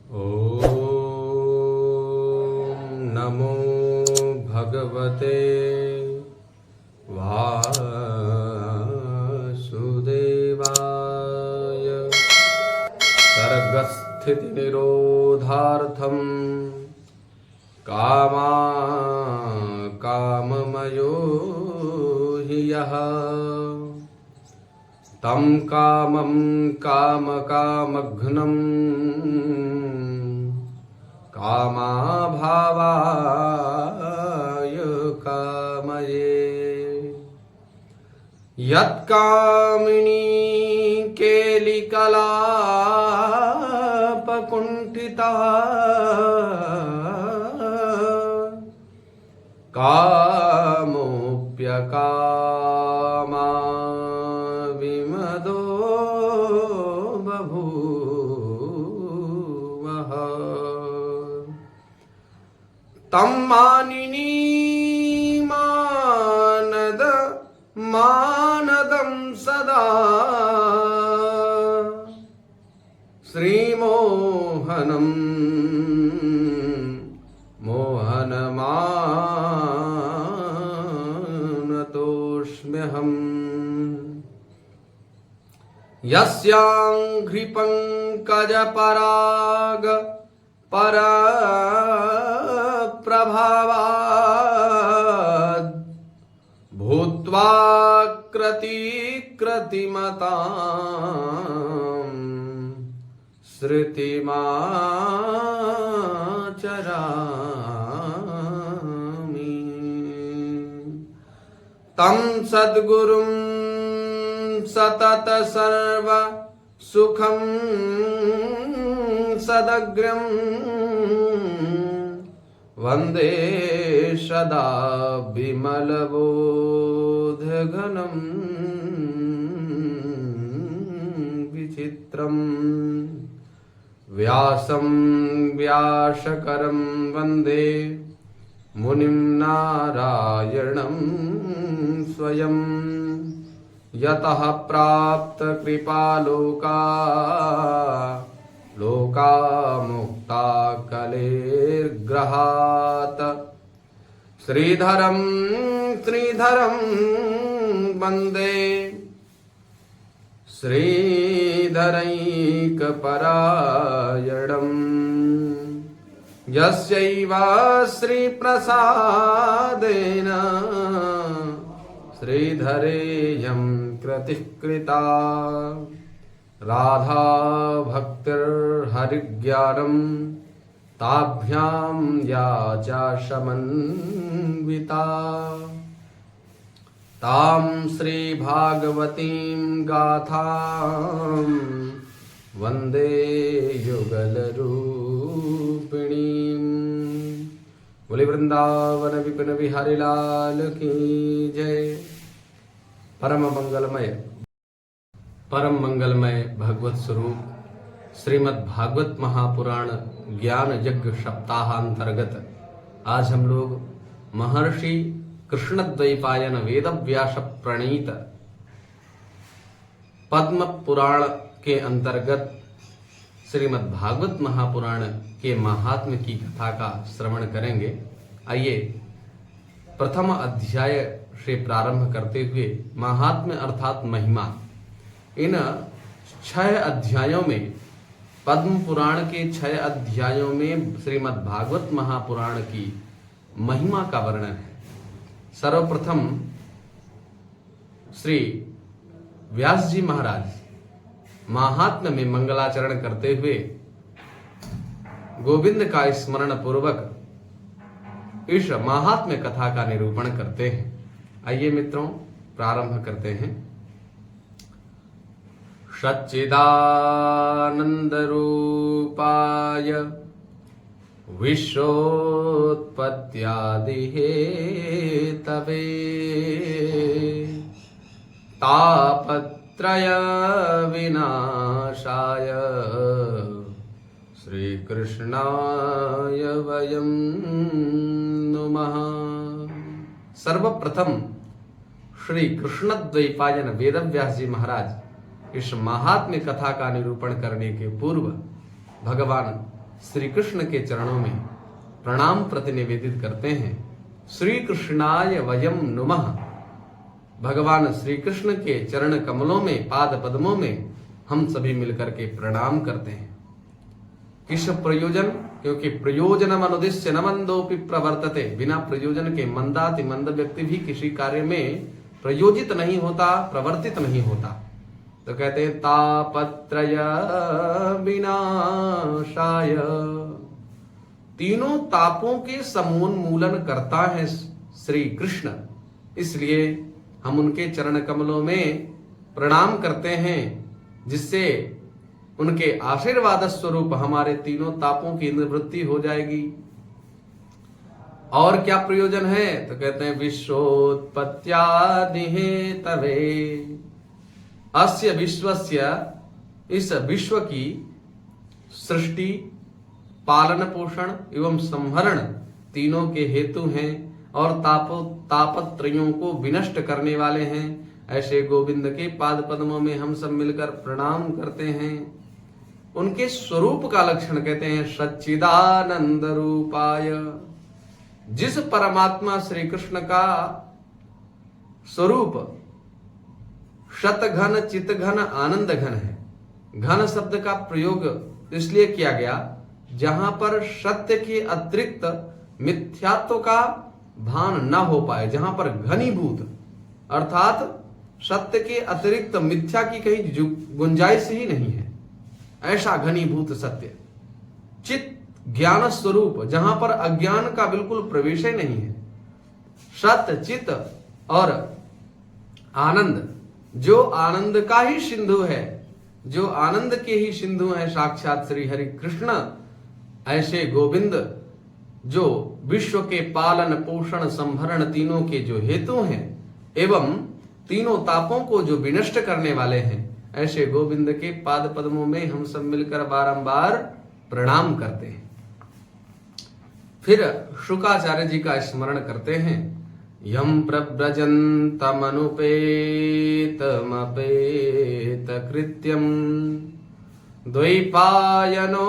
ॐ नमो भगवते वासुदेवाय सर्गस्थितिनिरोधार्थं काममयो हि यः तं कामं कामकामघ्नं कामाभावाय कामये यत्कामिनी केलिकलापकुण्ठिता कामोऽप्यकामा विमदो बभूवः तं मानिनी मानदं सदा श्रीमोहनं मोहनमानतोऽस्म्यहम् यस्याङ्घ्रिपङ्कजपराग परप्रभावाद् भूत्वा कृतिमतां श्रुतिमाचरामि तं सद्गुरुं सतत सर्व सुखं सदग्र्यं वन्दे सदा विमलबोधघनं विचित्रम् व्यासं व्यासकरं वन्दे मुनिं नारायणं स्वयं यतः प्राप्त लोका मुक्ता कलेर्ग्रहात् श्रीधरं वन्दे श्रीधरैकपरायणम् यस्यैव श्रीप्रसादेन श्रीधरेयं कृतिः कृता राधा भक्तिर्हरिज्ञानं ताभ्यां या च समन्विता तां श्रीभागवतीं गाथां वन्दे युगलरूपिणीं। बोले वृंदावन विपिन बिहारी लाल की जय। परम मंगलमय भगवत स्वरूप श्रीमद् भागवत महापुराण ज्ञान यज्ञ सप्ताहांतर्गत आज हम लोग महर्षि कृष्णद्वैपायन वेदव्यास प्रणीत पद्म पुराण के अंतर्गत श्रीमद् भागवत महापुराण के महात्म्य की कथा का श्रवण करेंगे। आइए प्रथम अध्याय से प्रारंभ करते हुए महात्म्य अर्थात महिमा, इन 6 अध्यायों में पद्म पुराण के 6 अध्यायों में श्रीमद् भागवत महापुराण की महिमा का वर्णन है। सर्वप्रथम श्री व्यास जी महाराज महात्म्य में मंगलाचरण करते हुए गोविंद का स्मरण पूर्वक इस महात्म्य कथा का निरूपण करते हैं। आइए मित्रों प्रारंभ करते हैं। सच्चिदानंद रूपाय विश्वोत्पत्त्यादि हेतवे तापत्रय विनाशाय श्रीकृष्णाय वयं नुमः। सर्वप्रथम श्री कृष्णद्वैपायन वेदव्यास जी महाराज इस महात्म्य कथा का निरूपण करने के पूर्व भगवान श्री कृष्ण के चरणों में प्रणाम प्रतिनिवेदित करते हैं। श्री कृष्णाय वयम नुमः। भगवान श्री कृष्ण के चरण कमलों में, पाद पद्मों में हम सभी मिलकर के प्रणाम करते हैं। किस प्रयोजन? क्योंकि प्रयोजनम अनुद्दिश्य न मंदोपि प्रवर्तते। बिना प्रयोजन के मंदाति मंद व्यक्ति भी किसी कार्य में प्रयोजित नहीं होता, प्रवर्तित नहीं होता। तो कहते हैं तापत्रय विनाशाय। तीनों तापों के समूलन करता है श्री कृष्ण, इसलिए हम उनके चरण कमलों में प्रणाम करते हैं, जिससे उनके आशीर्वाद स्वरूप हमारे तीनों तापों की निवृत्ति हो जाएगी। और क्या प्रयोजन है? तो कहते हैं विश्वोत्पत्त्यादि हेतवे। अस्य विश्वस्य, इस विश्व की सृष्टि, पालन पोषण एवं संहरण तीनों के हेतु हैं और तापत्रयों को विनष्ट करने वाले हैं। ऐसे गोविंद के पाद पद्मों में हम सब मिलकर प्रणाम करते हैं। उनके स्वरूप का लक्षण कहते हैं सच्चिदानंद रूपाय। जिस परमात्मा श्री कृष्ण का स्वरूप शतघन, चितघन, आनंद घन है। घन शब्द का प्रयोग इसलिए किया गया जहां पर सत्य के अतिरिक्त मिथ्यात्व का भान न हो पाए, जहां पर घनीभूत अर्थात सत्य के अतिरिक्त मिथ्या की कहीं गुंजाइश ही नहीं है, ऐसा घनीभूत सत्य। चित ज्ञान स्वरूप, जहां पर अज्ञान का बिल्कुल प्रवेश ही नहीं है। सत्य, चित और आनंद, जो आनंद का ही सिंधु है, जो आनंद के ही सिंधु है साक्षात श्री हरि कृष्ण। ऐसे गोविंद जो विश्व के पालन पोषण संभरण तीनों के जो हेतु हैं एवं तीनों तापों को जो विनष्ट करने वाले हैं, ऐसे गोविंद के पाद पद्मों में हम सब मिलकर बारंबार प्रणाम करते हैं। फिर शुकाचार्य जी का स्मरण करते हैं। यम प्रव्रजन्तमनुपेतमपेत कृत्यम द्वैपायनो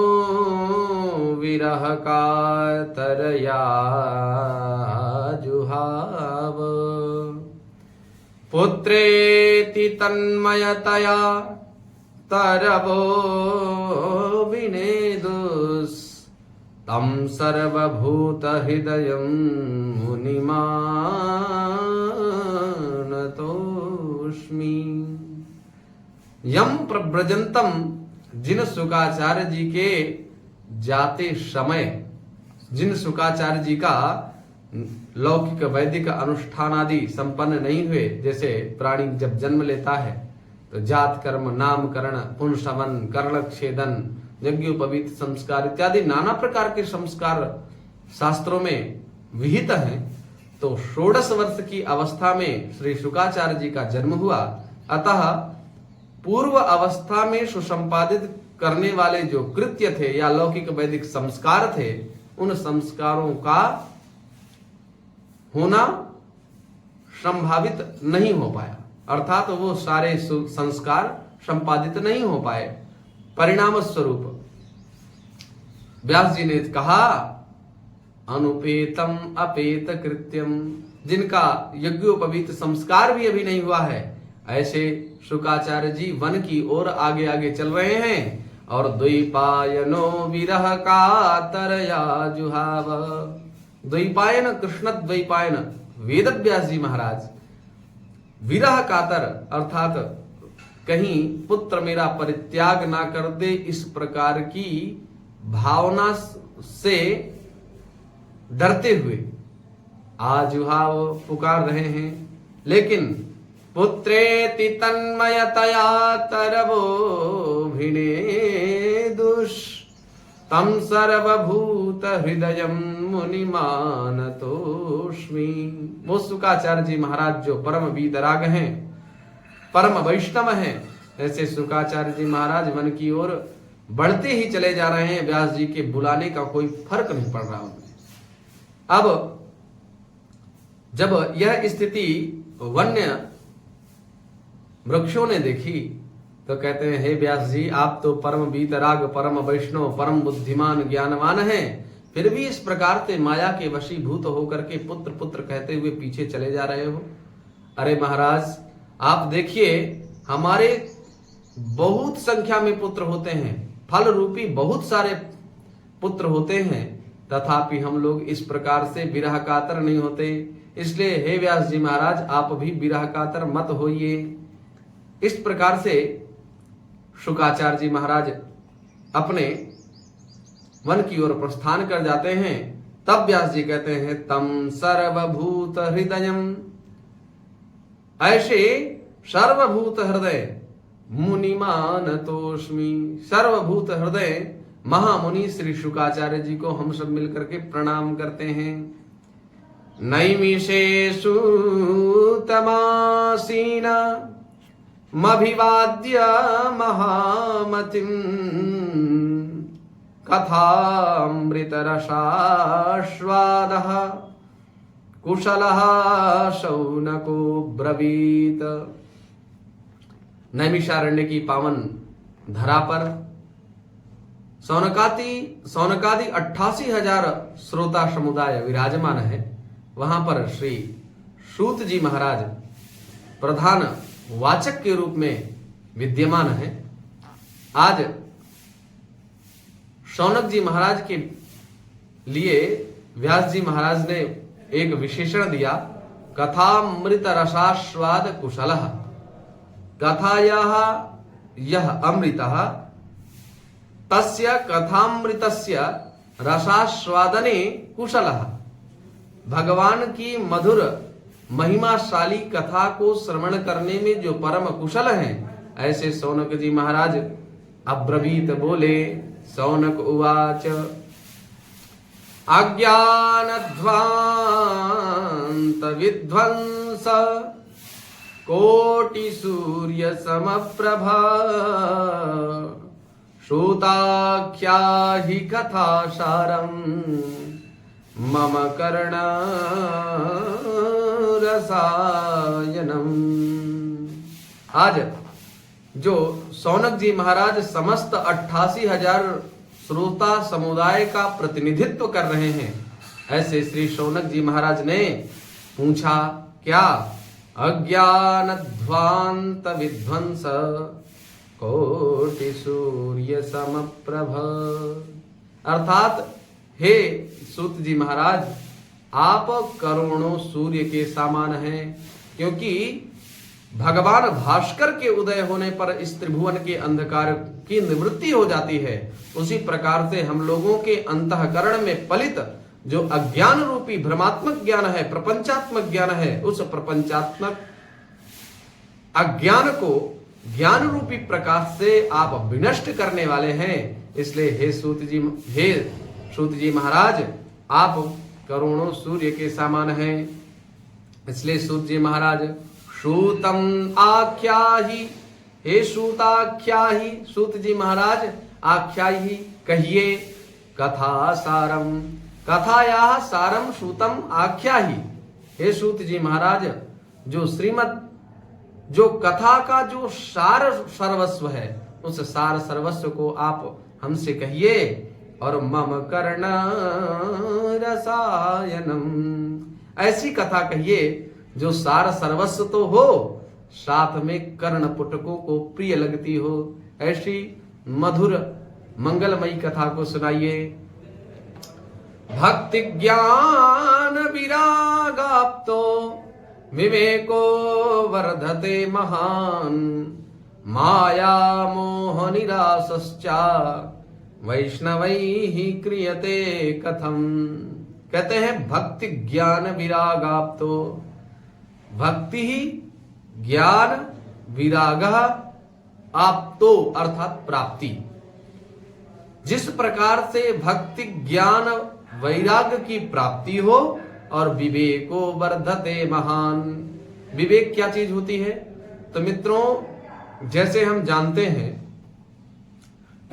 विरह कातरया जुहाव। पुत्रेति तन्मयतया तरवो विनेदुस् तं सर्वभूत हृदयं मुनिमानतोऽस्मि। यम प्रव्रजन्तम, जिन शुकाचार्य जी के जाते समय, जिन शुकाचार्य जी का लौकिक वैदिक अनुष्ठान आदि संपन्न नहीं हुए, जैसे प्राणी जब जन्म लेता है तो जात कर्म, नामकरण, पुंसवन, कर्णच्छेदन, यज्ञोपवीत संस्कार इत्यादि नाना प्रकार के संस्कार शास्त्रों में विहित हैं। तो 16 वर्ष की अवस्था में श्री शुकाचार्य जी का जन्म हुआ। अतः पूर्व अवस्था में सुसंपादित करने वाले जो कृत्य थे या लौकिक वैदिक संस्कार थे, उन संस्कारों का होना संभावित नहीं हो पाया, अर्थात वो सारे संस्कार संपादित नहीं हो पाए। परिणाम स्वरूप व्यास जी ने कहा अनुपेतम अपेत कृत्यम, जिनका यज्ञोपवीत संस्कार भी अभी नहीं हुआ है, ऐसे शुकाचार्य जी वन की ओर आगे आगे चल रहे हैं। और द्वैपायनो विरह कातरया जुहाव। द्वैपायन, कृष्ण द्वैपायन वेद व्यास जी महाराज, विरह कातर अर्थात कहीं पुत्र मेरा परित्याग ना कर दे, इस प्रकार की भावना से डरते हुए आजुहाव पुकार रहे हैं। लेकिन पुत्रेति तन्मयतया तरवो भिनेदुष तम सर्वभूत हृदयं मुनिमानतोऽस्मि। वो शुकाचार्य जी महाराज जो परम वीतराग हैं, परम वैष्णव हैं, ऐसे शुकाचार्य जी महाराज वन की ओर बढ़ते ही चले जा रहे हैं। व्यास जी के बुलाने का कोई फर्क नहीं पड़ रहा उन्हें। अब जब यह स्थिति वन्य वृक्षों ने देखी तो कहते हैं, हे व्यास जी, आप तो परम वीतराग, परम वैष्णव, परम बुद्धिमान, ज्ञानवान हैं, फिर भी इस प्रकार से माया के वशीभूत होकर के पुत्र पुत्र कहते हुए पीछे चले जा रहे हो। अरे महाराज, आप देखिए, हमारे बहुत संख्या में पुत्र होते हैं, फल रूपी बहुत सारे पुत्र होते हैं, तथापि हम लोग इस प्रकार से विरह कातर नहीं होते। इसलिए हे व्यास जी महाराज, आप भी विरह कातर मत होइए। इस प्रकार से शुकाचार्य जी महाराज अपने वन की ओर प्रस्थान कर जाते हैं। तब व्यास जी कहते हैं, तम सर्वभूत हृदयम, ऐसे सर्वभूत हृदय मुनिमान तोष्मी। सर्वभूत हृदय महामुनि श्री शुकाचार्य जी को हम सब मिलकर के प्रणाम करते हैं। नैमिषेषु तमासीना मभिवाद्य महामतिम कथामृत रसास्वादः कुशलः शौनको ब्रवीत। नैमिषारण्य की पावन धरा पर सौनकादि 88,000 श्रोता समुदाय विराजमान है। वहां पर श्री सूत जी महाराज प्रधान वाचक के रूप में विद्यमान है। आज शौनक जी महाराज के लिए व्यास जी महाराज ने एक विशेषण दिया, कथामृत रसास्वाद कुशलः। कथायाः यह अमृतः तस्य कथामृतस्य रसास्वादने कुशलः। भगवान की मधुर महिमाशाली कथा को श्रवण करने में जो परम कुशल हैं, ऐसे शौनक जी महाराज अब्रवीत बोले। शौनक उवाच, अज्ञानध्वांत विध्वंस कोटि सूर्य समप्रभा श्रोताख्या हि कथा सारम मम कर्ण रसायनम। आज जो शौनक जी महाराज समस्त 88,000 श्रोता समुदाय का प्रतिनिधित्व कर रहे हैं, ऐसे श्री शौनक जी महाराज ने पूछा, क्या? अज्ञानध्वांत विध्वंस कोटि सूर्य समप्रभ। अर्थात हे सूत जी महाराज, आप करोड़ों सूर्य के समान हैं, क्योंकि भगवान भास्कर के उदय होने पर इस त्रिभुवन के अंधकार की निवृत्ति हो जाती है। उसी प्रकार से हम लोगों के अंतःकरण में पलित जो अज्ञान रूपी भ्रमात्मक ज्ञान है, प्रपंचात्मक ज्ञान है, उस प्रपंचात्मक अज्ञान को ज्ञान रूपी प्रकाश से आप विनष्ट करने वाले हैं। इसलिए हे सूत जी महाराज, आप करोड़ों सूर्य के समान हैं। इसलिए सूत जी महाराज, सूतम आख्याहि, हे सूताख्याहि, सूत जी महाराज आख्याहि कहिए, कथा सारम, कथाया सारम सूतम आख्याहि। हे सूत जी महाराज, जो श्रीमद जो कथा का जो सार सर्वस्व है, उस सार सर्वस्व को आप हमसे कहिए। और मम कर्ण रसायनम, ऐसी कथा कहिए जो सार सर्वस्व तो हो, साथ में कर्ण पुटकों को प्रिय लगती हो। ऐसी मधुर मंगलमयी कथा को सुनाइए। भक्ति ज्ञान विरागाप्तो विवेको वर्धते महान माया मोह निरासश्चा वैष्णवैः क्रियते कथम। कहते हैं भक्ति ज्ञान विरागाप्तो, भक्ति ही ज्ञान विराग आप्तो अर्थात प्राप्ति। जिस प्रकार से भक्ति ज्ञान वैराग्य की प्राप्ति हो और विवेको वर्धते महान। विवेक क्या चीज होती है? तो मित्रों, जैसे हम जानते हैं,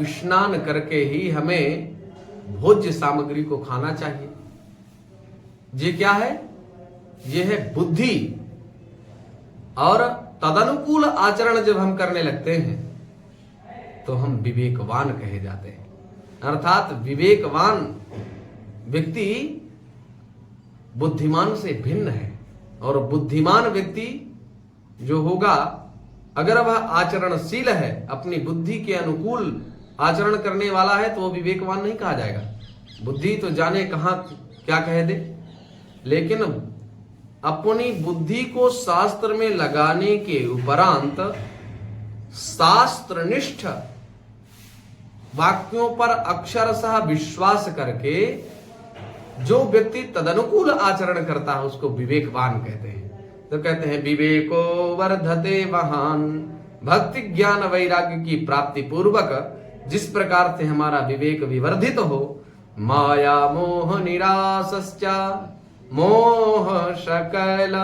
स्नान करके ही हमें भोज्य सामग्री को खाना चाहिए। ये क्या है? ये है बुद्धि। और तदनुकूल आचरण जब हम करने लगते हैं, तो हम विवेकवान कहे जाते हैं। अर्थात विवेकवान व्यक्ति बुद्धिमान से भिन्न है, और बुद्धिमान व्यक्ति जो होगा, अगर वह आचरणशील है, अपनी बुद्धि के अनुकूल आचरण करने वाला है, तो वो विवेकवान नहीं कहा जाएगा। बुद्धि तो जाने कहां क्या कह दे, लेकिन अपनी बुद्धि को शास्त्र में लगाने के उपरांत शास्त्रनिष्ठ वाक्यों पर अक्षरशः विश्वास करके जो व्यक्ति तदनुकूल आचरण करता है उसको विवेकवान कहते हैं। तो कहते हैं विवेको वर्धते महान, भक्ति ज्ञान वैराग्य की प्राप्ति पूर्वक जिस प्रकार से हमारा विवेक विवर्धित हो, माया मोह निरासश्चा मोह सकल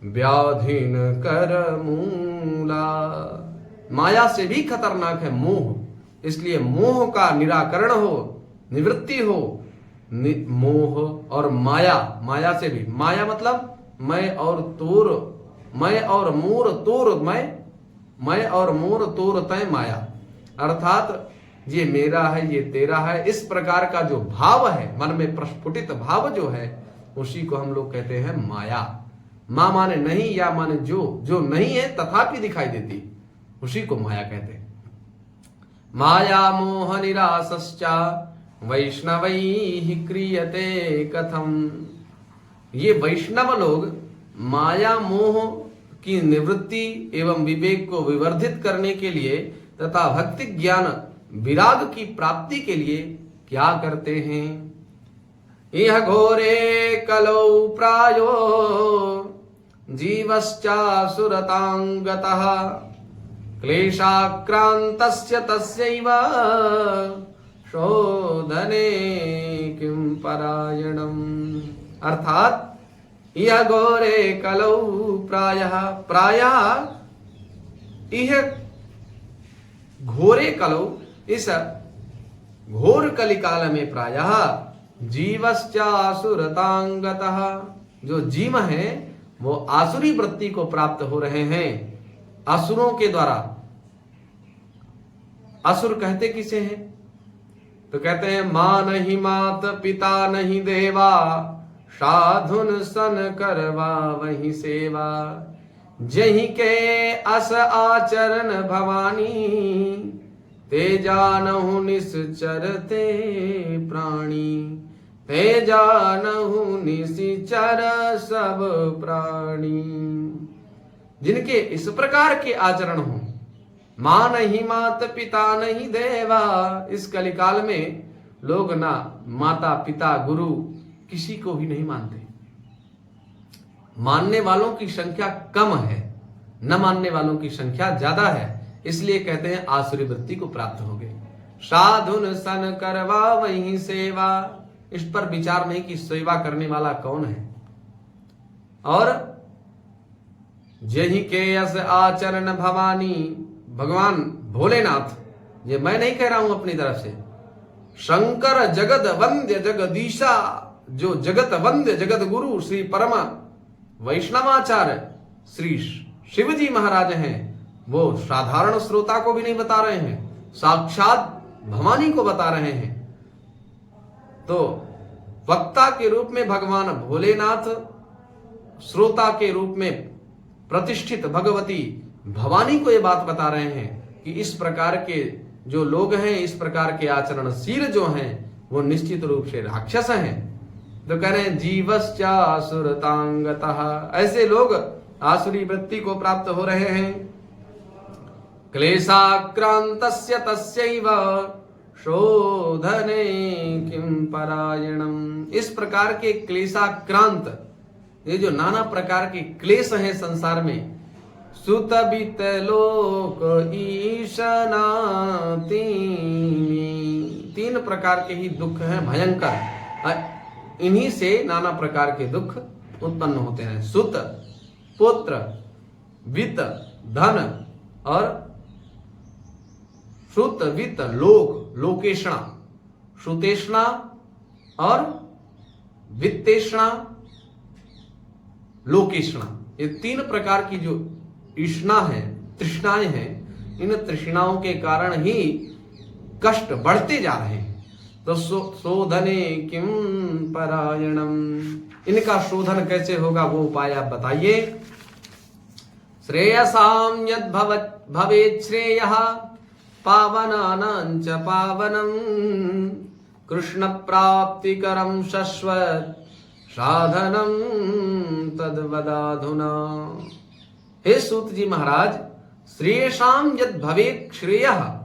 व्याधिन कर मूला। माया से भी खतरनाक है मोह, इसलिए मोह का निराकरण हो, निवृत्ति हो। मोह और माया, माया से भी, माया मतलब मैं और तोर, मैं और मोर तोर मैं और मोर तोर तय माया। अर्थात ये मेरा है, ये तेरा है, इस प्रकार का जो भाव है, मन में प्रस्फुटित भाव जो है, उसी को हम लोग कहते हैं माया। मां माने नहीं, या माने जो नहीं है तथापि दिखाई देती, उसी को माया कहते हैं। माया मोह निरासश्चा वैष्णवैः क्रियते कथम। ये वैष्णव लोग माया मोह की निवृत्ति एवं विवेक को विवर्धित करने के लिए तथा भक्ति ज्ञान विराग की प्राप्ति के लिए क्या करते हैं। यह घोरे कलौ प्रायो जीवश्चासुरतांगतः क्लेशाक्रांतस्य तस्यैव शोधने किं परायणम्। अर्थात यह घोरे कलौ प्रायः यह घोरे कलौ, इस घोर कलिकाल में प्रायः जीवश्चासुरतांगतः, जो जीव है वो आसुरी वृत्ति को प्राप्त हो रहे हैं असुरों के द्वारा। असुर कहते किसे हैं, तो कहते हैं मां नहीं मात पिता नहीं देवा, साधुन सन करवा वही सेवा। जही के अस आचरण भवानी, ते जानहु निश्चर ते प्राणी। ते जानहु निश्चर सब प्राणी। जिनके इस प्रकार के आचरण हो, मां नहीं मात पिता नहीं देवा। इस कलिकाल में लोग ना माता पिता गुरु किसी को भी नहीं मानते। मानने वालों की संख्या कम है, न मानने वालों की संख्या ज्यादा है। इसलिए कहते हैं आसुरी वृत्ति को प्राप्त हो गए। साधुन सन करवा वही सेवा। इस पर विचार नहीं कि सेवा करने वाला कौन है। और जही के यस आचरण भवानी, भगवान भोलेनाथ, ये मैं नहीं कह रहा हूं अपनी तरफ से, शंकर जगत वंद्य जगदीशा, जो जगत वंद्य जगत गुरु श्री परम वैष्णवाचार्य श्री शिव जी महाराज हैं, वो साधारण श्रोता को भी नहीं बता रहे हैं, साक्षात भवानी को बता रहे हैं। तो वक्ता के रूप में भगवान भोलेनाथ, श्रोता के रूप में प्रतिष्ठित भगवती भवानी को ये बात बता रहे हैं कि इस प्रकार के जो लोग हैं, इस प्रकार के आचरणशील जो हैं, वो निश्चित रूप से राक्षस हैं। तो कह रहे हैं जीवश्चा असुरतांगतः, ऐसे लोग आसुरी वृत्ति को प्राप्त हो रहे हैं। क्लेशाक्रांतस्य तस्यैव शोधने किं परायणम्। इस प्रकार के क्लेशाक्रांत, ये जो नाना प्रकार के क्लेश हैं संसार में, सुत बित लोक ईशना, तीन प्रकार के ही दुख हैं भयंकर। इन्हीं से नाना प्रकार के दुख उत्पन्न होते हैं। सुत पुत्र, वित्त धन, और श्रुत वित्त लोक, लोकेशणा, श्रुतेष्णा और वित्तेष्णा, लोकेशणा, ये तीन प्रकार की जो इष्णा है, तृष्णाएं हैं, इन तृष्णाओं के कारण ही कष्ट बढ़ते जा रहे हैं। तो शोधने किम परायणम, इनका शोधन कैसे होगा वो उपाय आप बताइए। श्रेयसाम यद भवेत् श्रेयः पावनानां च पावनम कृष्ण प्राप्तिकरं शश्वत साधनम तद्वदाधुना। हे सूत जी महाराज, श्रेयसाम यद भवेत् श्रेयः,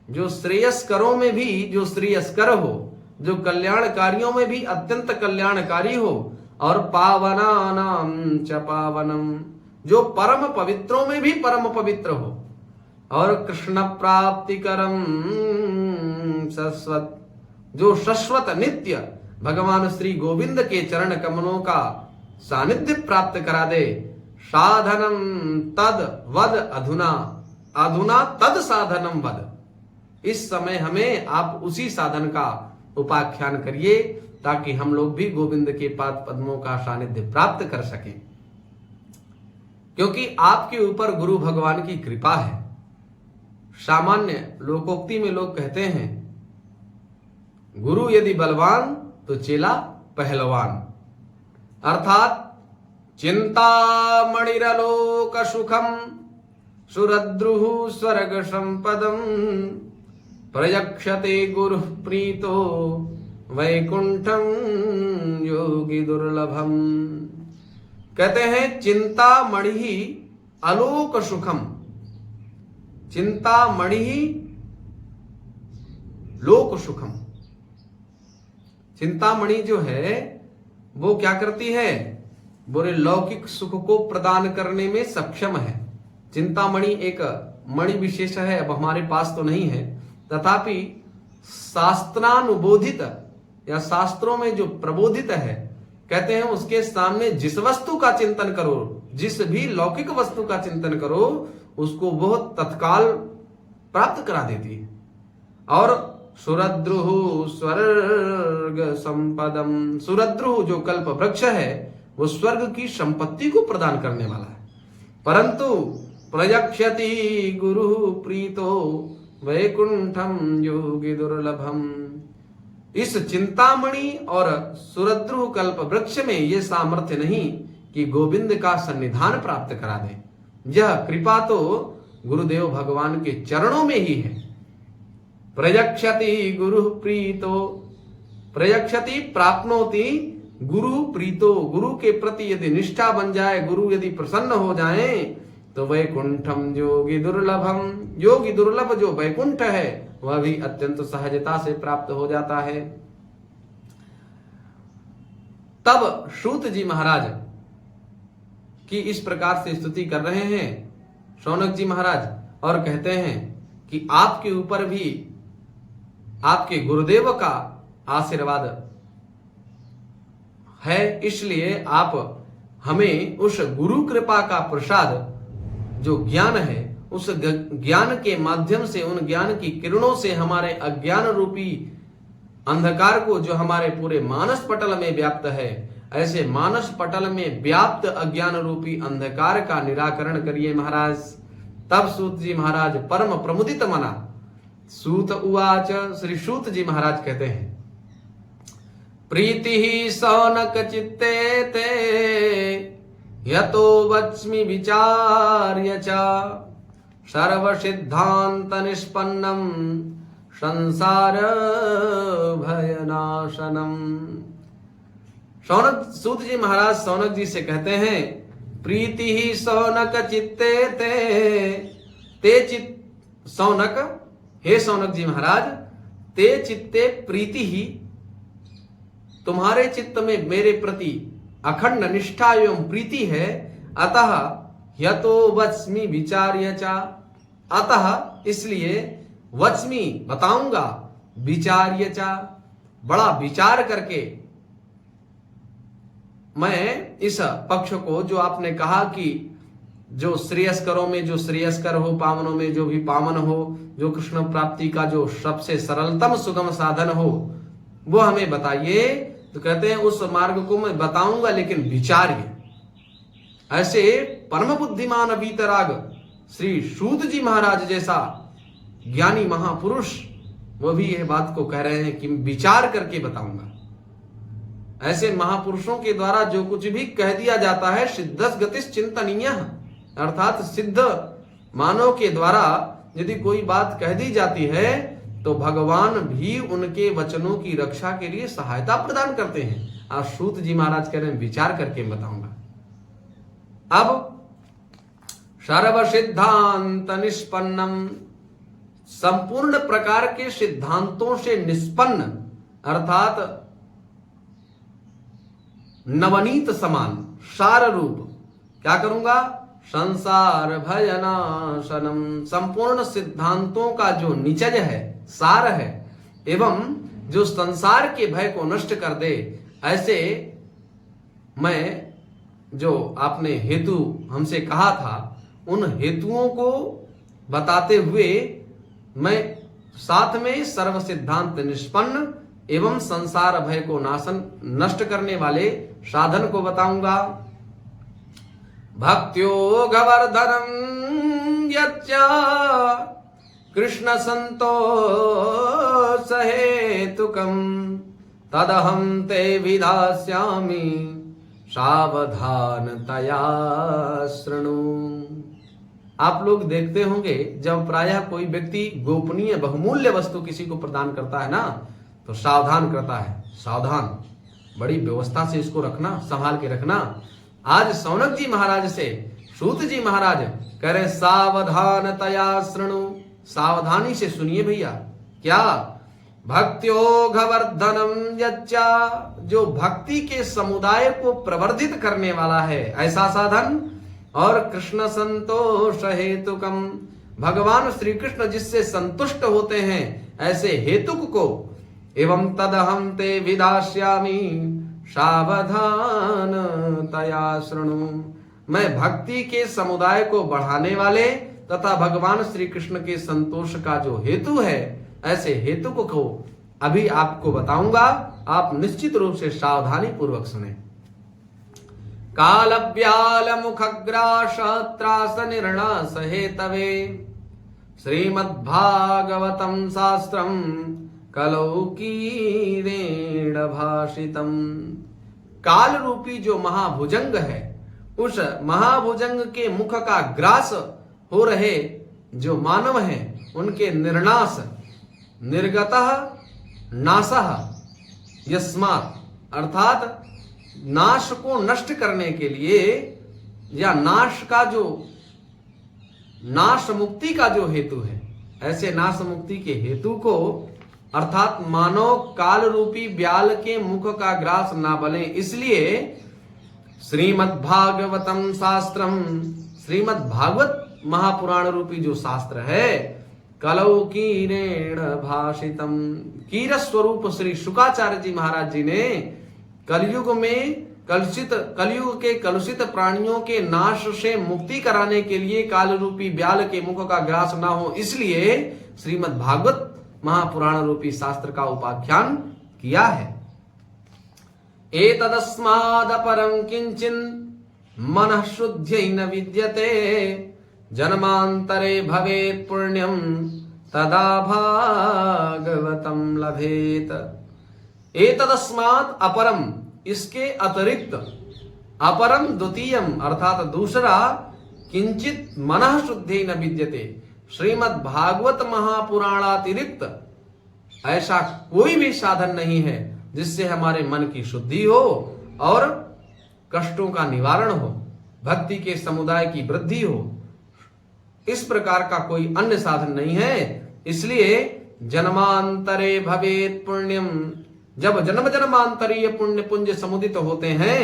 जो श्रेयस्करों में भी जो श्रेयस्कर हो, जो कल्याणकारियों में भी अत्यंत कल्याणकारी हो, और पावनानां च पावनम, जो परम पवित्रों में भी परम पवित्र हो, और कृष्ण प्राप्तिकरम शाश्वत, जो शाश्वत नित्य भगवान श्री गोविंद के चरण कमलों का सानिध्य प्राप्त करा दे। साधनम तद वद अधुना, अधुना तद साधनम वद, इस समय हमें आप उसी साधन का उपाख्यान करिए ताकि हम लोग भी गोविंद के पाद पद्मों का सानिध्य प्राप्त कर सकें, क्योंकि आपके ऊपर गुरु भगवान की कृपा है। सामान्य लोकोक्ति में लोग कहते हैं, गुरु यदि बलवान तो चेला पहलवान, अर्थात चिंतामणिरलोक सुखम सुरद्रुः स्वर्ग संपदम प्रयक्षते गुरु प्रीतो वैकुंठम योगी दुर्लभम। कहते हैं चिंतामणि ही अलोक सुखम, चिंतामणि ही लोक सुखम। चिंतामणि जो है वो क्या करती है, बोले लौकिक सुख को प्रदान करने में सक्षम है। चिंतामणि एक मणि विशेष है, अब हमारे पास तो नहीं है, तथापि शास्त्रानुबोधित या शास्त्रों में जो प्रबोधित है, कहते हैं उसके सामने जिस वस्तु का चिंतन करो, जिस भी लौकिक वस्तु का चिंतन करो, उसको वह तत्काल प्राप्त करा देती है। और सुरद्रुः स्वर्ग संपदम, सुरद्रुः जो कल्प वृक्ष है वो स्वर्ग की संपत्ति को प्रदान करने वाला है। परंतु प्रयक्षति गुरु प्रीतो वैकुंठम योगी दुर्लभम, इस चिंतामणि और सुरद्रुः कल्प वृक्ष में यह सामर्थ्य नहीं कि गोविंद का सन्निधान प्राप्त करा दे। यह कृपा तो गुरुदेव भगवान के चरणों में ही है। प्रयक्षति गुरु प्रीतो, प्रयक्षति प्राप्नोति गुरु प्रीतो, गुरु के प्रति यदि निष्ठा बन जाए, गुरु यदि प्रसन्न हो जाए, तो वैकुंठम योगी दुर्लभम, योगी दुर्लभ जो वैकुंठ है वह भी अत्यंत सहजता से प्राप्त हो जाता है। तब सूत जी महाराज की इस प्रकार से स्तुति कर रहे हैं शौनक जी महाराज, और कहते हैं कि आपके ऊपर भी आपके गुरुदेव का आशीर्वाद है, इसलिए आप हमें उस गुरु कृपा का प्रसाद जो ज्ञान है, उस ज्ञान के माध्यम से, उन ज्ञान की किरणों से हमारे अज्ञान रूपी अंधकार को जो हमारे पूरे मानस पटल में व्याप्त है, ऐसे मानस पटल में व्याप्त अज्ञान रूपी अंधकार का निराकरण करिए महाराज। तब सूत जी महाराज परम प्रमुदित मना। सूत उवाच, श्री सूत जी महाराज कहते हैं, प्रीति ही सौनक चित्ते ते यतो वच्मि विचार्य च सर्व सिद्धांत निष्पन्नम संसार भयनाशनम। शौनक सूत जी महाराज शौनक जी से कहते हैं, प्रीति ही सौनक चित्ते ते चित सौनक, हे शौनक जी महाराज, ते चित्ते प्रीति ही, तुम्हारे चित्त में मेरे प्रति अखंड निष्ठा एवं प्रीति है। अतः यतो वच्मि विचार्य च, अतः इसलिए वच्मि बताऊंगा, विचार्य च बड़ा विचार करके मैं इस पक्ष को, जो आपने कहा कि जो श्रेयस्करों में जो श्रेयस्कर हो, पावनों में जो भी पावन हो, जो कृष्ण प्राप्ति का जो सबसे सरलतम सुगम साधन हो, वो हमें बताइए। तो कहते हैं उस मार्ग को मैं बताऊंगा, लेकिन विचार्य, ऐसे परम बुद्धिमान वीतराग श्री सूत जी महाराज जैसा ज्ञानी महापुरुष वो भी यह बात को कह रहे हैं कि विचार करके बताऊंगा। ऐसे महापुरुषों के द्वारा जो कुछ भी कह दिया जाता है सिद्धस गतिस चिंतनीय, अर्थात सिद्ध मानव के द्वारा यदि कोई बात कह दी जाती है तो भगवान भी उनके वचनों की रक्षा के लिए सहायता प्रदान करते हैं। आज सूत जी महाराज कह रहे हैं विचार करके बताऊंगा। अब सर्व सिद्धांत निष्पन्नम, संपूर्ण प्रकार के सिद्धांतों से निष्पन्न अर्थात नवनीत समान सार रूप क्या करूंगा, संसार भयनाशनम, संपूर्ण सिद्धांतों का जो निचज है, सार है एवं जो संसार के भय को नष्ट कर दे, ऐसे मैं जो आपने हेतु हमसे कहा था उन हेतुओं को बताते हुए मैं साथ में सर्व सिद्धांत निष्पन्न एवं संसार भय को नष्ट करने वाले साधन को बताऊंगा। भक्त्योगवर्धनम यच्च कृष्ण संतोष हेतुकम तदहं ते विधास्यामि सावधानतया शृणु। आप लोग देखते होंगे जब प्रायः कोई व्यक्ति गोपनीय बहुमूल्य वस्तु किसी को प्रदान करता है ना तो सावधान करता है, सावधान, बड़ी व्यवस्था से इसको रखना, संभाल के रखना। आज सौनक जी महाराज से सूत जी महाराज कह रहे सावधानतया शृणु, सावधानी से सुनिए भैया। क्या, भक्त्योगवर्धनम यच्चा, जो भक्ति के समुदाय को प्रवर्धित करने वाला है ऐसा साधन, और कृष्ण संतोष हेतुकम, भगवान श्री कृष्ण जिससे संतुष्ट होते हैं ऐसे हेतुक को, एवं तदहं ते विदास्यामि सावधान तया शृणु, मैं भक्ति के समुदाय को बढ़ाने वाले तथा भगवान श्री कृष्ण के संतोष का जो हेतु है ऐसे हेतु को अभी आपको बताऊंगा। आप निश्चित रूप से सावधानी पूर्वक सुने। कालव्याल मुखग्रास त्रास निर्णास हेतवे श्रीमद्भागवतम शास्त्रम कलौकीरेण भाषितम। काल रूपी जो महाभुजंग है उस महाभुजंग के मुख का ग्रास हो रहे जो मानव हैं उनके निर्नाश, निर्गतः नासः यस्मात्, अर्थात नाश को नष्ट करने के लिए या नाश का जो नाश मुक्ति का जो हेतु है ऐसे नाश मुक्ति के हेतु को अर्थात मानव काल रूपी ब्याल के मुख का ग्रास ना बने इसलिए श्रीमद्भागवतम शास्त्रम, श्रीमद्भागवत महापुराण रूपी जो शास्त्र है कलौकीरेण भाषितम, कीर स्वरूप श्री शुकाचार्य जी महाराज जी ने कलयुग में कलयुग के कलुषित प्राणियों के नाश से मुक्ति कराने के लिए काल रूपी ब्याल के मुख का ग्रास ना हो इसलिए श्रीमद्भागवत महापुराण रूपी शास्त्र का उपाख्यान किया है। एतदस्मादपरं किंचिन मनः शुद्ध्यै न विद्यते जन्मांतरे भवेत् पुण्यम तदा भागवतम लभेत। एतदस्मात् अपरम, इसके अतिरिक्त, अपरम द्वितीयम अर्थात दूसरा, किंचित मनः शुद्धि न विद्यते, श्रीमद् भागवत महापुराणातिरिक्त ऐसा कोई भी साधन नहीं है जिससे हमारे मन की शुद्धि हो और कष्टों का निवारण हो, भक्ति के समुदाय की वृद्धि हो। इस प्रकार का कोई अन्य साधन नहीं है। इसलिए जन्मांतरे भवेत् पुण्यम, जब जन्म जन्मांतरीय पुण्य पुंज समुदित होते हैं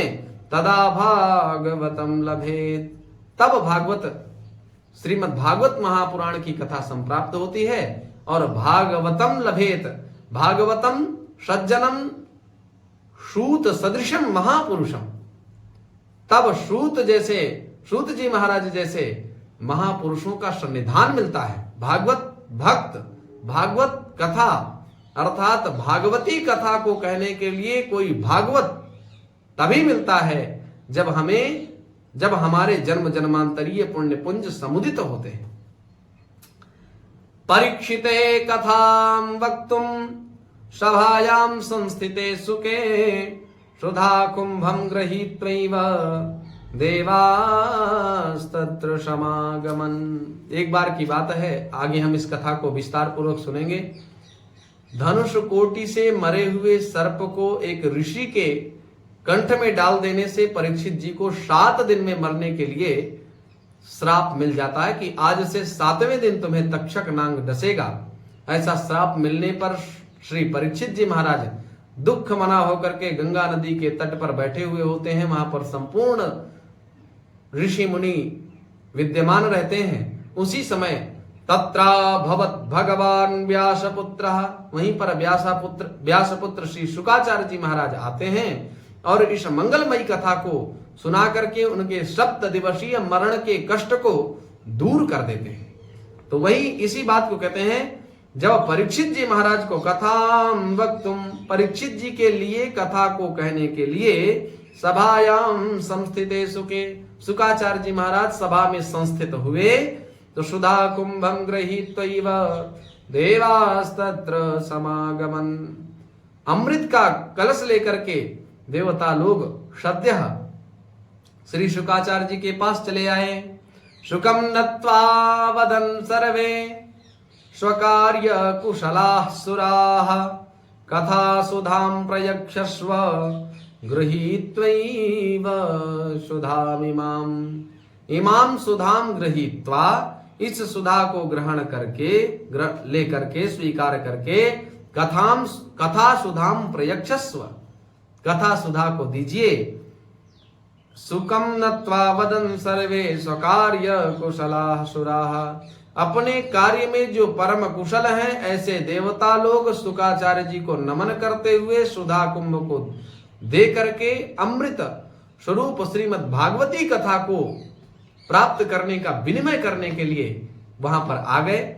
तदा भागवतम लभेत, तब भागवत श्रीमद् भागवत महापुराण की कथा संप्राप्त होती है। और भागवतम लभेत, भागवतम सज्जनम सूत सदृशम महापुरुषम, तब सूत जैसे, सूत जी महाराज जैसे महापुरुषों का सन्निधान मिलता है। भागवत भक्त, भागवत कथा अर्थात भागवती कथा को कहने के लिए कोई भागवत तभी मिलता है जब हमें जब हमारे जन्म जन्मांतरीय पुण्य पुंज समुदित होते हैं। परीक्षिते कथां वक्तुं सभायां संस्थिते सुखे सुधा कुंभं गृहीत्वैव देवास्तत्र समागमन। एक बार की बात है, आगे हम इस कथा को विस्तार पूर्वक सुनेंगे। धनुष कोटि से मरे हुए सर्प को एक ऋषि के कंठ में डाल देने से परीक्षित जी को 7 दिन में मरने के लिए श्राप मिल जाता है कि आज से 7वें दिन तुम्हें तक्षक नाग डसेगा। ऐसा श्राप मिलने पर श्री परीक्षित जी महाराज दुख मना होकर के गंगा नदी के तट पर बैठे हुए होते हैं। वहां पर संपूर्ण ऋषि मुनि विद्यमान रहते हैं। उसी समय तत्रा भवत भगवान व्यासपुत्र, वहीं पर व्यासपुत्र श्री शुकाचार्य जी महाराज आते हैं और इस मंगलमयी कथा को सुना करके उनके 7 दिवसीय मरण के कष्ट को दूर कर देते हैं। तो वही इसी बात को कहते हैं, जब परीक्षित जी महाराज को कथां वक्तुम, परीक्षित जी के लिए कथा को कहने के लिए सभायां संस्थिते सुके, शुकाचार्य जी महाराज सभा में संस्थित हुए तो सुधा कुंभं गृहीत्वैव देवास्तत्र समागमन, अमृत का कलश लेकर के देवता लोग सद्यः श्री शुकाचार्य जी के पास चले आए। शुकं नत्वा वदन् सर्वे स्वकार्य कुशलाः सुराः कथा सुधां प्रयक्षस्व गृहीत्वैव सुधामिमाम्। इमाम सुधाम गृहीत्वा, इस सुधा को ग्रहण करके लेकर के स्वीकार करके कथा सुधाम प्रयक्षस्व, कथा सुधा को दीजिए। सुकम नत्वा वदन् सर्वे स्वकार्य कुशलाः सुराः, अपने कार्य में जो परम कुशल हैं ऐसे देवता लोग शुकाचार्य जी को नमन करते हुए सुधा कुंभ को दे करके अमृत स्वरूप श्रीमद् भागवती कथा को प्राप्त करने का विनिमय करने के लिए वहां पर आ गए।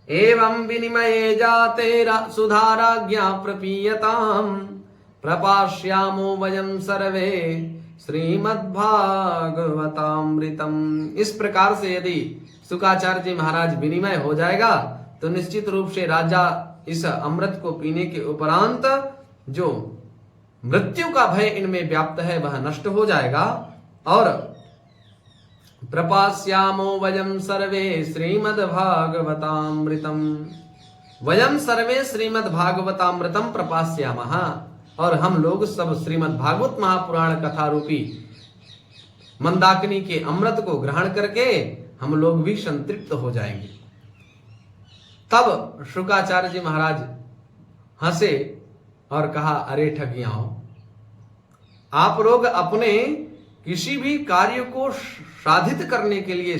एवं विनिमये जाते सुधाराज्ञा प्रपीयताम प्रपाश्यामो वयं सर्वे श्रीमद्भागवतामृतम। इस प्रकार से यदि शुकाचार्य जी महाराज विनिमय हो जाएगा तो निश्चित रूप से राजा इस अमृत को पीने के उपरांत जो मृत्यु का भय इनमें व्याप्त है वह नष्ट हो जाएगा। और प्रपास्यामो वयं सर्वे श्रीमद्भागवतामृतम, वयं सर्वे श्रीमद्भागवतामृतम प्रपास्यामः, और हम लोग सब श्रीमद्भागवत महापुराण कथा रूपी मंदाकिनी के अमृत को ग्रहण करके हम लोग भी संतृप्त हो जाएंगे। तब शुकाचार्य जी महाराज हंसे और कहा, अरे ठगियाओ, आप लोग अपने किसी भी कार्य को साधित करने के लिए,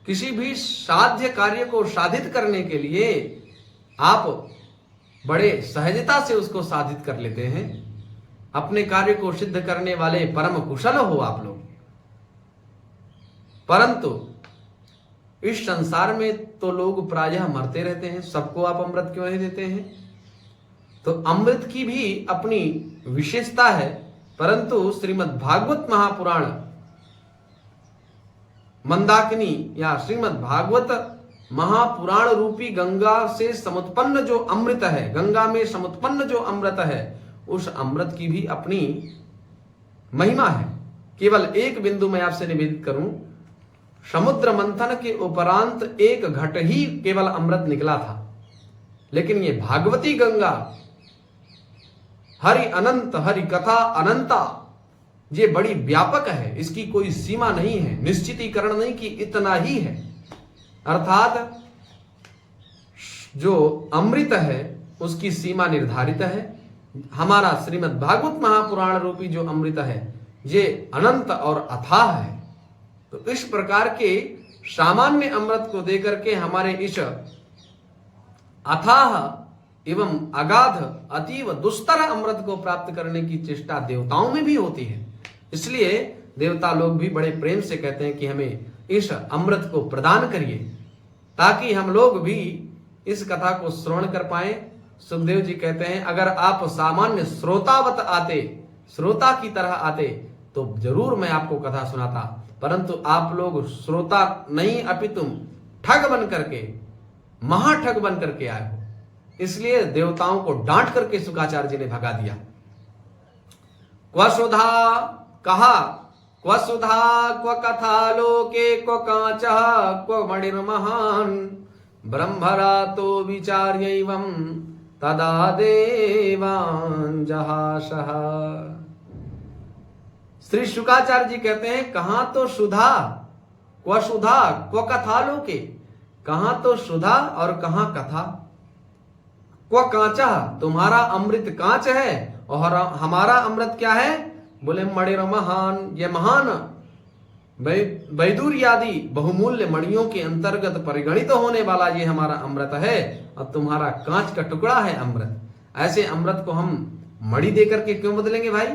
किसी भी साध्य कार्य को साधित करने के लिए आप बड़े सहजता से उसको साधित कर लेते हैं। अपने कार्य को सिद्ध करने वाले परम कुशल हो आप लोग, परंतु इस संसार में तो लोग प्रायः मरते रहते हैं, सबको आप अमृत क्यों नहीं देते हैं? तो अमृत की भी अपनी विशेषता है, परंतु श्रीमद् भागवत महापुराण मंदाकिनी या श्रीमद् भागवत महापुराण रूपी गंगा से समुत्पन्न जो अमृत है, गंगा में समुत्पन्न जो अमृत है, उस अमृत की भी अपनी महिमा है। केवल एक बिंदु मैं आपसे निवेदित करूं, समुद्र मंथन के उपरांत एक घट ही केवल अमृत निकला था, लेकिन ये भागवती गंगा हरि अनंत, हरि कथा अनंता, ये बड़ी व्यापक है, इसकी कोई सीमा नहीं है, निश्चितीकरण नहीं कि इतना ही है। अर्थात जो अमृत है उसकी सीमा निर्धारित है। हमारा श्रीमद् भागवत महापुराण रूपी जो अमृत है ये अनंत और अथाह है। तो इस प्रकार के सामान्य अमृत को देकर के हमारे इस अथाह एवं अगाध अतीव दुस्तर अमृत को प्राप्त करने की चेष्टा देवताओं में भी होती है। इसलिए देवता लोग भी बड़े प्रेम से कहते हैं कि हमें इस अमृत को प्रदान करिए, ताकि हम लोग भी इस कथा को श्रवण कर पाए। सुखदेव जी कहते हैं, अगर आप सामान्य श्रोतावत आते, श्रोता की तरह आते, तो जरूर मैं आपको कथा सुनाता, परंतु आप लोग श्रोता नहीं अपितु ठग बन करके, महाठग बन करके आए हो, इसलिए देवताओं को डांट करके शुकाचार्य जी ने भगा दिया। क्व सुधा कहा, क्व सुधा क्व कथा लोके क्व कांचः क्व मणिर्महान् ब्रह्मरा तो विचार्यैवं तदा देवान् जहाशः। श्री शुकाचार्य जी कहते हैं, कहां तो सुधा, क्व सुधा क्व कथा लोके, कहां तो सुधा और कहां कथा, क्व कांचा, तुम्हारा अमृत कांच है और हमारा अमृत क्या है, बोले मणिर महान, ये महान वैदूर्यादि बहुमूल्य मणियों के अंतर्गत परिगणित होने वाला ये हमारा अमृत है, और तुम्हारा कांच का टुकड़ा है अमृत। ऐसे अमृत को हम मणि देकर के क्यों बदलेंगे भाई।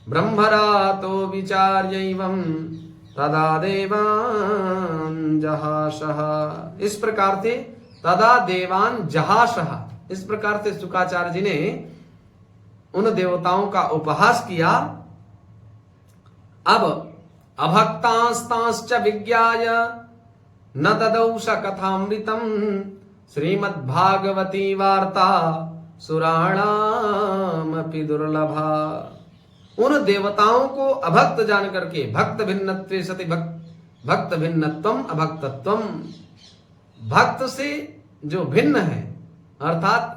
ब्रह्मरा तो विचार्यैवं तदा देवान् जहाशः। इस प्रकार से तदा देवान् जहाशः, इस प्रकार से शुकाचार्य जी ने उन देवताओं का उपहास किया। अब अभक्तांस्तांश्च विज्ञाय न ददौ स कथामृतम् श्रीमद्भागवती वार्ता सुराणामपि दुर्लभा। उन देवताओं को अभक्त जान करके, भक्त भिन्नत्वे सति भक्त भिन्नत्वम अभक्तत्वम, भक्त से जो भिन्न है अर्थात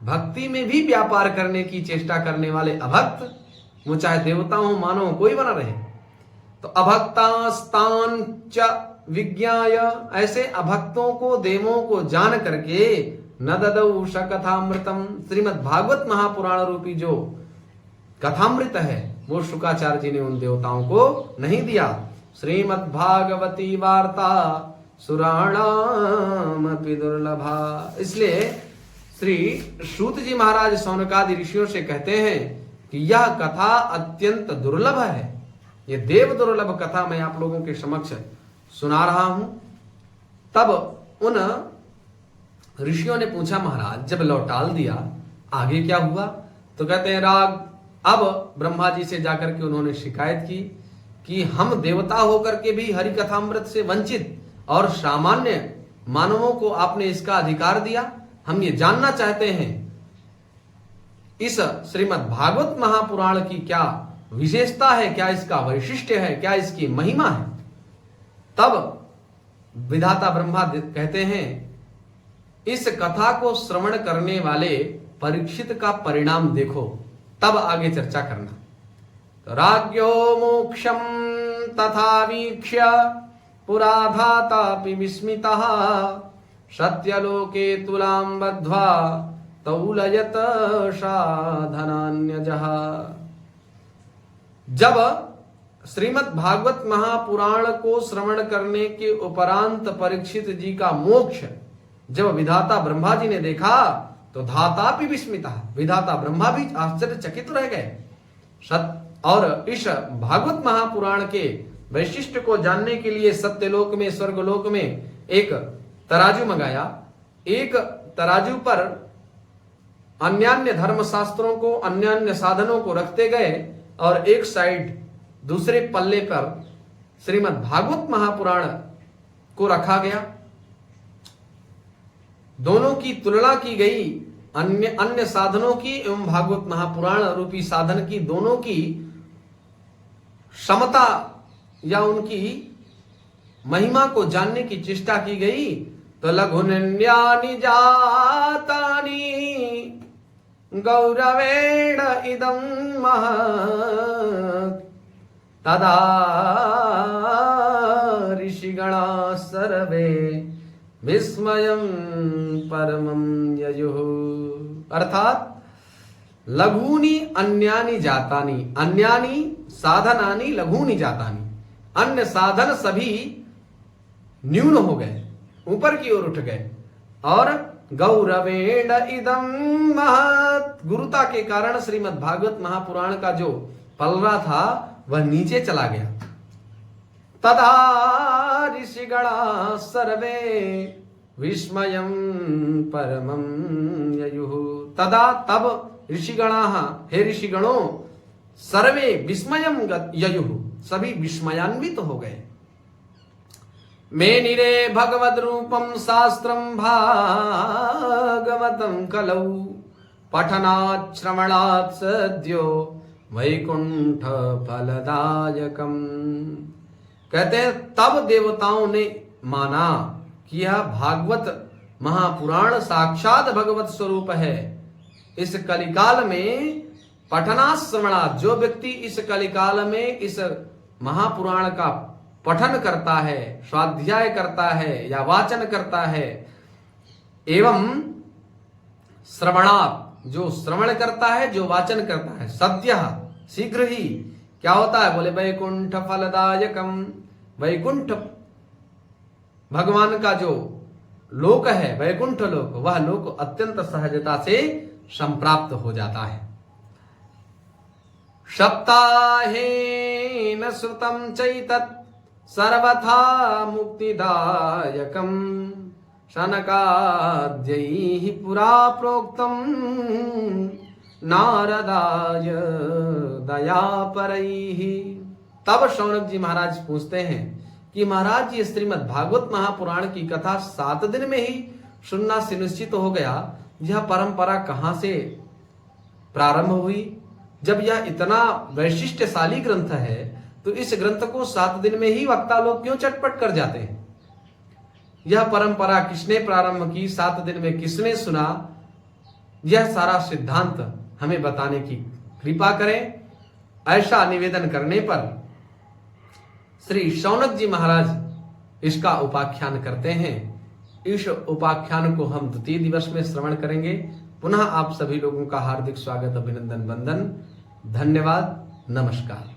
भक्ति में भी व्यापार करने की चेष्टा करने वाले अभक्त, वो चाहे देवता हो मानो कोई बना रहे, तो अभक्तास्तान च विज्ञाय, ऐसे अभक्तों को देवों को जान करके न ददौ स कथामृतम, श्रीमद् भागवत महापुराण रूपी जो कथामृत है वो शुकाचार्य जी ने उन देवताओं को नहीं दिया। श्रीमद् भागवती वार्ता सुराणामपि दुर्लभा। इसलिए श्री सूत जी महाराज सौनकादि ऋषियों से कहते हैं कि यह कथा अत्यंत दुर्लभ है, ये देव दुर्लभ कथा मैं आप लोगों के समक्ष सुना रहा हूं। तब उन ऋषियों ने पूछा, महाराज जब लौटाल दिया आगे क्या हुआ। तो कहते हैं राग, अब ब्रह्मा जी से जाकर के उन्होंने शिकायत की कि हम देवता होकर के भी हरि कथामृत से वंचित और सामान्य मानवों को आपने इसका अधिकार दिया, हम ये जानना चाहते हैं इस श्रीमद् भागवत महापुराण की क्या विशेषता है, क्या इसका वैशिष्ट्य है, क्या इसकी महिमा है। तब विधाता ब्रह्मा कहते हैं, इस कथा को श्रवण करने वाले परीक्षित का परिणाम देखो, तब आगे चर्चा करना। तो राज्ञो मोक्षम तथा वीक्ष्य पुराधातापि विस्मितः सत्यलोके तुलां बद्ध्वा तौलयत साधनान्यजः। जब श्रीमद् भागवत महापुराण को श्रवण करने के उपरांत परीक्षित जी का मोक्ष जब विधाता ब्रह्मा जी ने देखा तो धातापि विस्मितः, विधाता ब्रह्मा भी आश्चर्यचकित रह गए। और इस भागवत महापुराण के वैशिष्ट को जानने के लिए सत्यलोक में, स्वर्गलोक में एक तराजू मंगाया। एक तराजू पर अन्यान्य धर्म शास्त्रों को, अन्यान्य साधनों को रखते गए और एक साइड दूसरे पल्ले पर श्रीमद् भागवत महापुराण को रखा गया। दोनों की तुलना की गई, अन्य साधनों की एवं भागवत महापुराण रूपी साधन की, दोनों की समता या उनकी महिमा को जानने की चेष्टा की गई। तो लघुन्यानि जातानि गौरवेण इदं महत् तदा ऋषिगणा सर्वे विस्मयं परमं ययुः। अर्थात लघूनि अन्यानि जातानि, अन्यानि साधनानि लघूनि जातानि, अन्य साधन सभी न्यून हो गए, ऊपर की ओर उठ गए। और गौरवेण इदं महत्, गुरुता के कारण श्रीमद् भागवत महापुराण का जो पलरा था वह नीचे चला गया। तदा ऋषिगणा सर्वे विस्मयं परमं ययुः। तदा तब ऋषिगणा, हे ऋषिगणों, सर्वे विस्मयम ययुः, सभी विस्मयान्वित हो गए। मेनिरे भगवद रूपम शास्त्रम भागवतम कलौ पठनात् श्रवणात् सद्यो वैकुंठ फलदायकम। कहते हैं तब देवताओं ने माना कि यह भागवत महापुराण साक्षात भगवत स्वरूप है। इस कलिकाल में पठनात् श्रवणात्, जो व्यक्ति इस कलिकाल में इस महापुराण का पठन करता है, स्वाध्याय करता है या वाचन करता है, एवं श्रवणात्, जो श्रवण करता है, जो वाचन करता है, सद्यः, शीघ्र ही क्या होता है, बोले वैकुंठ फलदायकम। वैकुंठ भगवान का जो लोक है, वैकुंठ लोक, वह लोक अत्यंत सहजता से संप्राप्त हो जाता है। सप्ताहेन श्रुतं चैतत् सर्वथा मुक्तिदायकं शनकाद्यैः पुरा प्रोक्तं नारदाय दयापरैः। तब शौनक जी महाराज पूछते हैं कि महाराज ये श्रीमद् भागवत महापुराण की कथा 7 दिन में ही सुनना सुनिश्चित हो गया, यह परंपरा कहां से प्रारंभ हुई? जब यह इतना वैशिष्ट्यशाली ग्रंथ है तो इस ग्रंथ को 7 दिन में ही वक्ता लोग क्यों चटपट कर जाते हैं? यह परंपरा किसने प्रारंभ की, 7 दिन में किसने सुना? यह सारा सिद्धांत हमें बताने की कृपा करें। ऐसा निवेदन करने पर श्री शौनक जी महाराज इसका उपाख्यान करते हैं। इस उपाख्यान को हम द्वितीय दिवस में श्रवण करेंगे। पुनः आप सभी लोगों का हार्दिक स्वागत, अभिनंदन, वंदन, धन्यवाद, नमस्कार।